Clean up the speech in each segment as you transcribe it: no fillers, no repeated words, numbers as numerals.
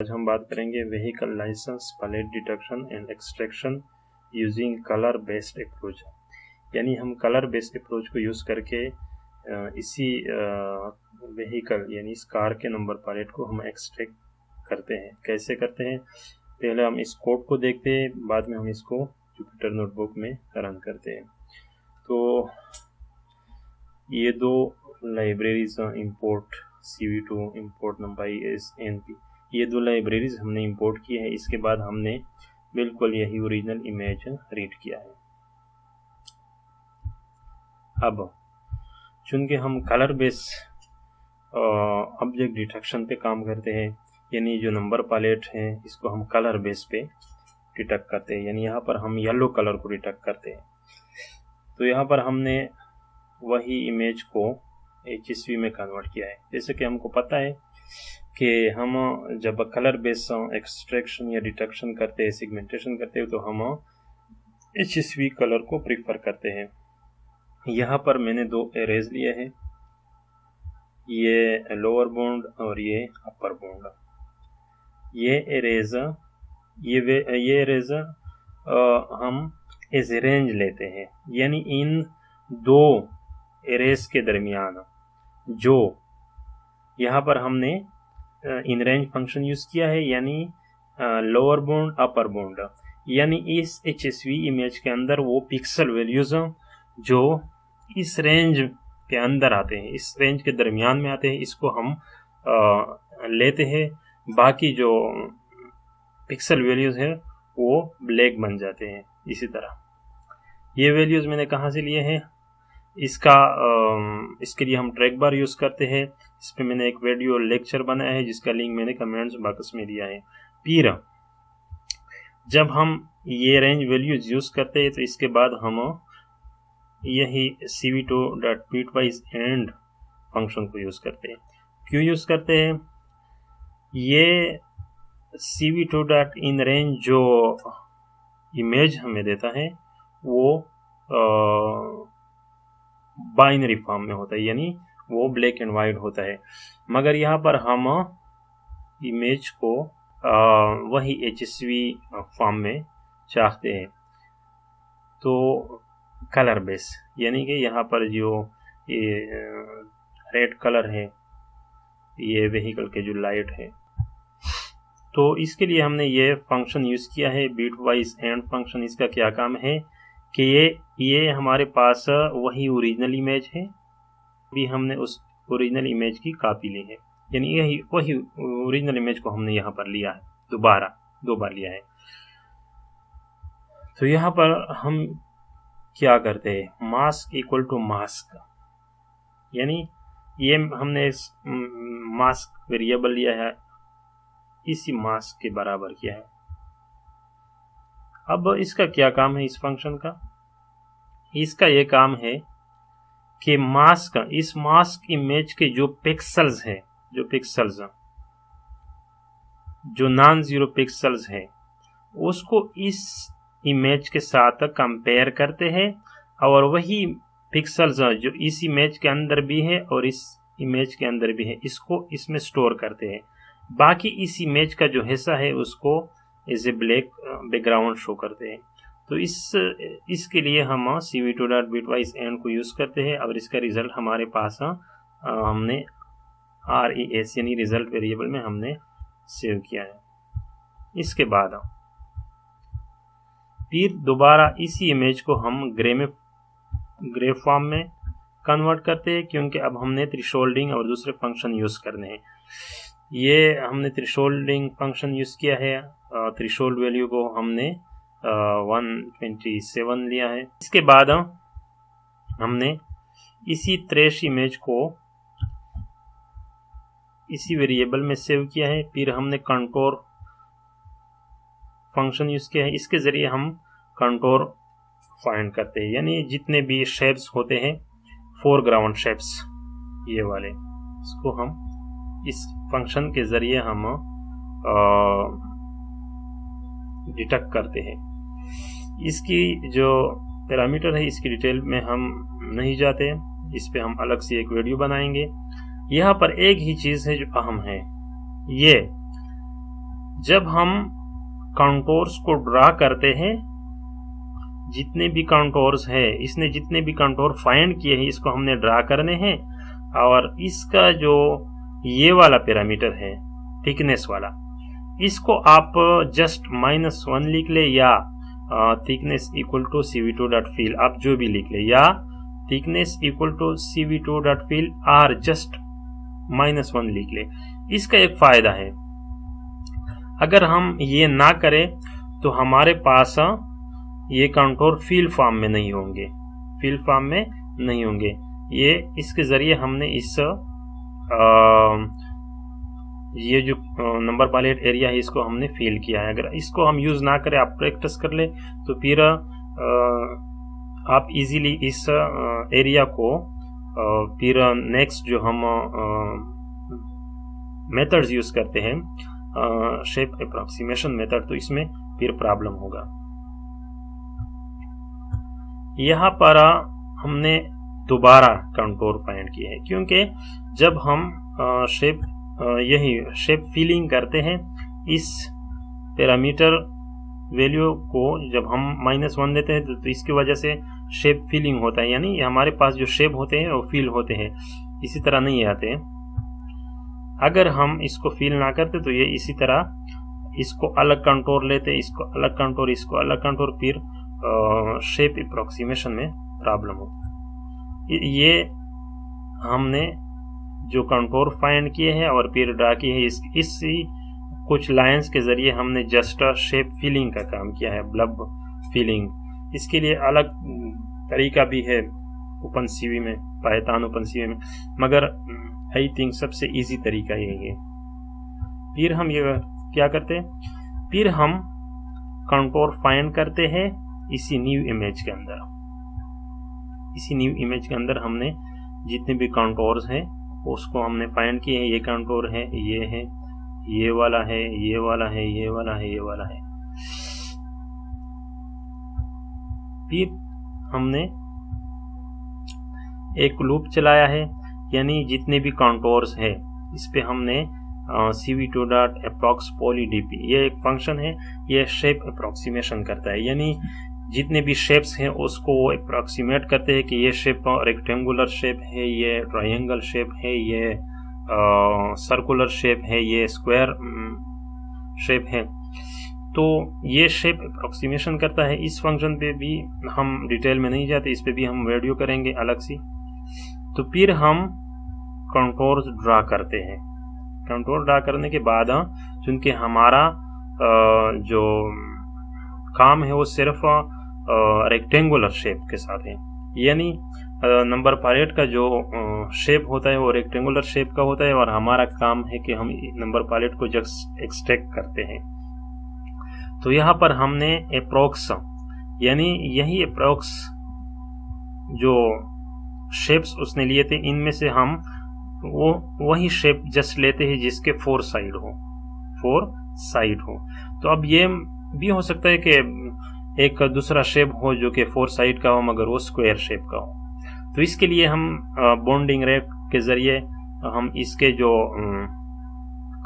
आज हम बात करेंगे vehicle licence plate detection and extraction using colour based approach. यानी हम कलर बेस्ड अप्रोच को यूज़ करके इसी व्हीकल यानी इस कार के नंबर प्लेट को हम एक्सट्रैक्ट करते हैं। कैसे करते हैं, पहले हम इस कोड को देखते हैं, बाद में हम इसको जुपिटर नोटबुक में रन करते हैं। तो ये दो libraries import CV2 import NumPy NP, ये दो लाइब्रेरीज हमने इंपोर्ट की है। इसके बाद हमने बिल्कुल यही ओरिजिनल इमेज रीड किया है। अब चूंकि हम कलर बेस ऑब्जेक्ट डिटेक्शन पे काम करते हैं, यानी जो नंबर प्लेट है इसको हम कलर बेस पे डिटेक्ट करते हैं। यानी यहाँ पर हम येलो कलर को डिटेक्ट करते हैं। तो यहाँ पर हमने वही इमेज को HSV में कन्वर्ट किया है। जैसे कि हमको पता है कि हम जब कलर बेस एक्सट्रैक्शन या डिटेक्शन करते हैं, सेगमेंटेशन करते हैं, तो हम HSV कलर को प्रीफर करते हैं। यहाँ पर मैंने दो एरेज लिए हैं, ये लोअर बाउंड और ये अपर बाउंड। ये एरेज हम एज रेंज लेते हैं, यानी इन दो एरेज के दरमियान जो यहाँ पर हमने इन रेंज फंक्शन यूज किया है, यानी लोअर बाउंड अपर बाउंड, यानी इस HSV इमेज के अंदर वो पिक्सल वैल्यूज जो इस रेंज के अंदर आते हैं, इस रेंज के दरमियान में आते हैं, इसको हम लेते हैं। बाकी जो पिक्सल वैल्यूज है वो ब्लैक बन जाते हैं। इसी तरह ये वैल्यूज मैंने कहाँ से लिए हैं, इसके लिए हम ट्रैक बार यूज करते हैं। इस पे मैंने एक वीडियो लेक्चर बनाया है जिसका लिंक मैंने कमेंट्स बॉक्स में दिया है। फिर जब हम ये रेंज वैल्यूज यूज करते हैं तो इसके बाद हम यही CV2.bitwiseEnd फंक्शन को यूज करते हैं। क्यों यूज करते हैं, ये CV2.inRange जो इमेज हमें देता है वो बाइनरी फॉर्म में होता है, यानी वो ब्लैक एंड वाइट होता है। मगर यहाँ पर हम इमेज को वही HSV फॉर्म में चाहते हैं, तो कलर बेस, यानी कि यहाँ पर जो ये रेड कलर है, ये व्हीकल के जो लाइट है, तो इसके लिए हमने ये फंक्शन यूज किया है bitwiseEnd फंक्शन। इसका क्या काम है कि ये हमारे पास वही ओरिजिनल इमेज है, भी हमने उस ओरिजिनल इमेज की कॉपी ली है, यानी यही वही ओरिजिनल इमेज को हमने यहाँ पर लिया है, दो बार लिया है। तो यहाँ पर हम क्या करते हैं, मास्क इक्वल टू मास्क, यानी ये हमने मास्क वेरिएबल लिया है, इसी मास्क के बराबर किया है। अब इसका क्या काम है, इस फंक्शन का, इसका ये काम है कि इस मास्क इमेज के जो पिक्सल्स है, जो नॉन जीरो पिक्सल्स है, उसको इस इमेज के साथ कंपेयर करते हैं, और वही पिक्सल्स जो इस इमेज के अंदर भी है और इस इमेज के अंदर भी है, इसको इसमें स्टोर करते हैं। बाकी इस इमेज का जो हिस्सा है उसको as a black background show करते हैं। तो इसके लिए हम CV2.bitwiseEnd को यूज करते हैं, और इसका रिजल्ट हमारे पास हमने RES यानी रिजल्ट वेरिएबल में हमने सेव किया है। इसके बाद फिर दोबारा इसी इमेज को हम ग्रे फॉर्म में कन्वर्ट करते हैं, क्योंकि अब हमने थ्रेशोल्डिंग और दूसरे फंक्शन यूज करने हैं। ये हमने थ्रेशोल्डिंग फंक्शन यूज किया है, थ्रेशोल्ड वैल्यू को हमने 127 लिया है। इसके बाद हमने इसी थ्रेश इमेज को इसी वेरिएबल में सेव किया है। फिर हमने कंटूर फंक्शन यूज किया है, इसके जरिए हम कंटूर फाइंड करते हैं, यानी जितने भी शेप्स होते हैं, फोरग्राउंड शेप्स ये वाले, इसको हम इस फंक्शन के जरिए हम डिटेक्ट करते हैं। इसकी जो पैरामीटर है इसकी डिटेल में हम नहीं जाते, इस पे हम अलग से एक वीडियो बनाएंगे। यहाँ पर एक ही चीज है जो अहम है, ये जब हम कंटोर्स को ड्रा करते हैं, जितने भी कंटोर्स है, इसने जितने भी कंटोर फाइंड किए हैं इसको हमने ड्रा करने हैं, और इसका जो ये वाला पैरामीटर है थिकनेस वाला, इसको आप जस्ट -1 लिख ले, या थिकनेस इक्वल टू cv2.fill आप जो भी लिख ले, या थिकनेस इक्वल टू cv2.fill और जस्ट -1 लिख ले। इसका एक फायदा है, अगर हम ये ना करें तो हमारे पास ये कंटोर फिल फॉर्म में नहीं होंगे, फिल फॉर्म में नहीं होंगे। ये इसके जरिए हमने इस ये जो नंबर पैलेट एरिया है इसको हमने फिल किया है। अगर इसको हम यूज ना करें, आप प्रैक्टिस कर ले, तो फिर आप इजीली इस एरिया को फिर नेक्स्ट जो हम मेथड्स यूज करते हैं, शेप अप्रोक्सीमेशन मेथड, तो इसमें फिर प्रॉब्लम होगा। यहाँ पर हमने दोबारा कंटोर फाइंड किए हैं, क्योंकि जब हम शेप यही शेप फिलिंग करते हैं, इस पैरामीटर वैल्यू को जब हम -1 देते हैं तो इसकी वजह से शेप फिलिंग होता है, यानी हमारे पास जो शेप होते हैं वो फिल होते हैं, इसी तरह नहीं आते हैं। अगर हम इसको फिल ना करते तो ये इसी तरह इसको अलग कंटोर लेते, इसको अलग कंटोर, इसको अलग कंटोर, फिर शेप अप्रोक्सीमेशन में प्रॉब्लम होती। ये हमने जो कंटोर फाइंड किए हैं और फिर ड्रा किए हैं, इसी कुछ लाइंस के जरिए हमने जस्ट शेप फिलिंग का काम किया है, ब्लब फिलिंग। इसके लिए अलग तरीका भी है ओपनसीवी में, पाइथन ओपनसीवी में, मगर आई थिंक सबसे इजी तरीका यही है। फिर हम ये क्या करते हैं, फिर हम कंटोर फाइंड करते हैं इसी न्यू इमेज के अंदर। इसी न्यू इमेज के अंदर हमने जितने भी कंटोर्स हैं उसको हमने फाइंड किए हैं। ये कंटोर है, ये वाला है, ये वाला है, ये वाला है, ये वाला है। फिर हमने एक लूप चलाया है, यानी जितने भी कंटोर्स है इस पे हमने cv2.approx_polydp, ये एक फंक्शन है, ये शेप अप्रोक्सीमेशन करता है, यानी जितने भी शेप्स हैं उसको अप्रोक्सीमेट करते हैं कि ये शेप रेक्टेंगुलर शेप है, ये ट्रायंगल शेप है, ये सर्कुलर शेप है, ये स्क्वायर शेप है। तो ये शेप अप्रोक्सीमेशन करता है। इस फंक्शन पे भी हम डिटेल में नहीं जाते, इस पे भी हम वीडियो करेंगे अलग सी। तो फिर हम कंटोर ड्रा करते हैं। कंटोर ड्रा करने के बाद चूंकि हमारा जो काम है वो सिर्फ रेक्टेंगुलर शेप के साथ है, यानी नंबर पैलेट का जो शेप होता है वो रेक्टेंगुलर शेप का होता है, और हमारा काम है कि हम नंबर पैलेट को जस्ट एक्सट्रैक्ट करते हैं। तो यहाँ पर हमने अप्रोक्स, यानी यही अप्रोक्स जो शेप्स उसने लिए थे, इनमें से हम वो वही शेप जस्ट लेते हैं जिसके 4 साइड हो। तो अब ये भी हो सकता है कि एक दूसरा शेप हो जो कि 4 साइड का हो मगर वो स्क्वायर शेप का हो। तो इसके लिए हम बॉन्डिंग रैप के जरिए हम इसके जो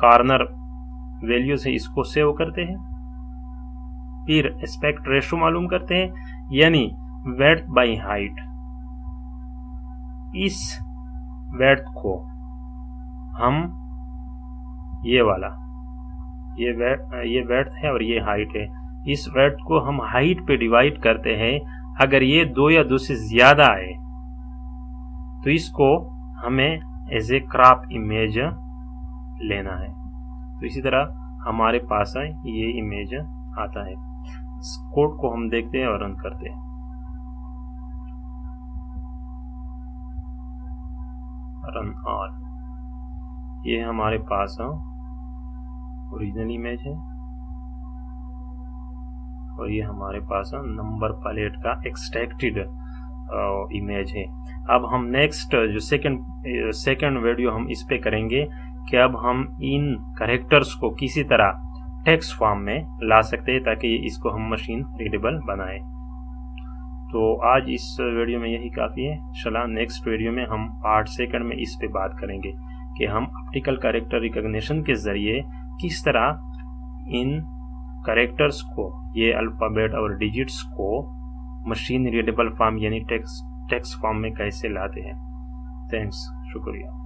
कॉर्नर वैल्यूज है इसको सेव करते हैं। फिर एस्पेक्ट रेशो मालूम करते हैं, यानी विड्थ बाय हाइट। इस विड्थ को हम ये विड्थ है और ये हाइट है, इस विड्थ को हम हाइट पे डिवाइड करते हैं। अगर ये 2 या 2 से ज्यादा आए तो इसको हमें एज ए क्रॉप इमेज लेना है। तो इसी तरह हमारे पास ये इमेज आता है। इस कोड को हम देखते हैं और रन करते हैं। रन ऑल, ये हमारे पास ओरिजिनल इमेज है और ये हमारे पास नंबर पैलेट का एक्सट्रैक्टेड इमेज है। अब हम नेक्स्ट जो सेकंड वीडियो हम इस पे करेंगे कि अब हम इन कैरेक्टर्स को किसी तरह टेक्स्ट फॉर्म में ला सकते हैं ताकि इसको हम मशीन रीडेबल बनाएं। तो आज इस वीडियो में यही काफ़ी है। इंशाल्लाह नेक्स्ट वीडियो में हम पार्ट 2 में इस पे बात करेंगे कि हम ऑप्टिकल कैरेक्टर रिकॉग्निशन के जरिए किस तरह इन करेक्टर्स को, ये अल्फ़ाबेट और डिजिट्स को मशीन रीडेबल फॉर्म यानी टेक्स्ट फॉर्म में कैसे लाते हैं। थैंक्स, शुक्रिया।